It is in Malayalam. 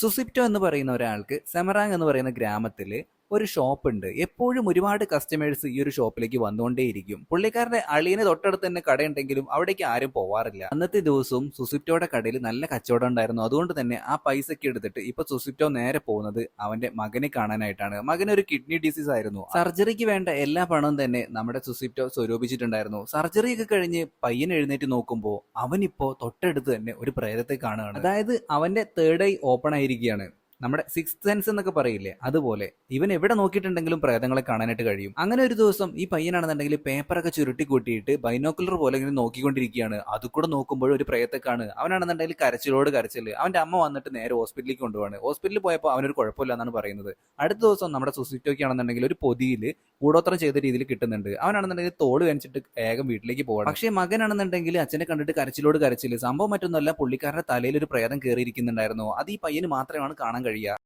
സുസിപ്റ്റോ എന്ന് പറയുന്ന ഒരാൾക്ക് സെമറാങ് എന്ന് പറയുന്ന ഗ്രാമത്തിൽ ഒരു ഷോപ്പ് ഉണ്ട്. എപ്പോഴും ഒരുപാട് കസ്റ്റമേഴ്സ് ഈ ഒരു ഷോപ്പിലേക്ക് വന്നുകൊണ്ടേയിരിക്കും. പുള്ളിക്കാരുടെ അളിയന് തൊട്ടടുത്ത് തന്നെ കടയുണ്ടെങ്കിലും അവിടേക്ക് ആരും പോവാറില്ല. അന്നത്തെ ദിവസവും സുസിപ്റ്റോയുടെ കടയിൽ നല്ല കച്ചവടം ഉണ്ടായിരുന്നു. അതുകൊണ്ട് തന്നെ ആ പൈസയ്ക്ക് എടുത്തിട്ട് ഇപ്പൊ സുസിപ്റ്റോ നേരെ പോകുന്നത് അവന്റെ മകനെ കാണാനായിട്ടാണ്. മകന് ഒരു കിഡ്നി ഡിസീസ് ആയിരുന്നു. സർജറിക്ക് വേണ്ട എല്ലാ പണവും തന്നെ നമ്മുടെ സുസിപ്റ്റോ സ്വരൂപിച്ചിട്ടുണ്ടായിരുന്നു. സർജറി ഒക്കെ കഴിഞ്ഞ് പയ്യൻ എഴുന്നേറ്റ് നോക്കുമ്പോൾ അവനിപ്പോ തൊട്ടടുത്ത് തന്നെ ഒരു പ്രേതത്തെ കാണുകയാണ്. അതായത് അവന്റെ തേർഡ് ഐ ഓപ്പൺ ആയിരിക്കുകയാണ്. നമ്മുടെ സിക്സ് സെൻസ് എന്നൊക്കെ പറയില്ലേ, അതുപോലെ ഇവൻ എവിടെ നോക്കിയിട്ടുണ്ടെങ്കിലും പ്രേതങ്ങളെ കാണാനായിട്ട് കഴിയും. അങ്ങനെ ഒരു ദിവസം ഈ പയ്യനാണെന്നുണ്ടെങ്കിൽ പേപ്പറൊക്കെ ചുരുട്ടി കൂട്ടിയിട്ട് ബൈനോക്കുലർ പോലെ ഇങ്ങനെ നോക്കിക്കൊണ്ടിരിക്കുകയാണ്. അത് കൂടെ നോക്കുമ്പോൾ ഒരു പ്രേതത്തെ കാണുക. അവനാണെന്നുണ്ടെങ്കിൽ കരച്ചിലോട് കരച്ചില്. അവന്റെ അമ്മ വന്നിട്ട് നേരെ ഹോസ്പിറ്റലിലേക്ക് കൊണ്ടുപോവാണ്. ഹോസ്പിറ്റലിൽ പോയപ്പോൾ അവനൊരു കുഴപ്പമില്ല എന്നാണ് പറയുന്നത്. അടുത്ത ദിവസം നമ്മുടെ സുസിറ്റോയ്ക്ക് ആണെന്നുണ്ടെങ്കിൽ ഒരു പൊതിയിൽ കൂടോത്രം ചെയ്ത രീതിയിൽ കിട്ടുന്നുണ്ട്. അവനാണെന്നുണ്ടെങ്കിൽ തോട് കാണിച്ചിട്ട് വേഗം വീട്ടിലേക്ക് പോകണം. പക്ഷേ മകനാണെന്നുണ്ടെങ്കിൽ അച്ഛനെ കണ്ടിട്ട് കരച്ചിലോട് കരച്ചില്. സംഭവം മറ്റൊന്നുമല്ല, പുള്ളിക്കാരുടെ തലയിൽ ഒരു പ്രേതം കയറിയിരിക്കുന്നുണ്ടായിരുന്നു. അത് ഈ പയ്യന് മാത്രമാണ് കാണാൻ കഴിയുക.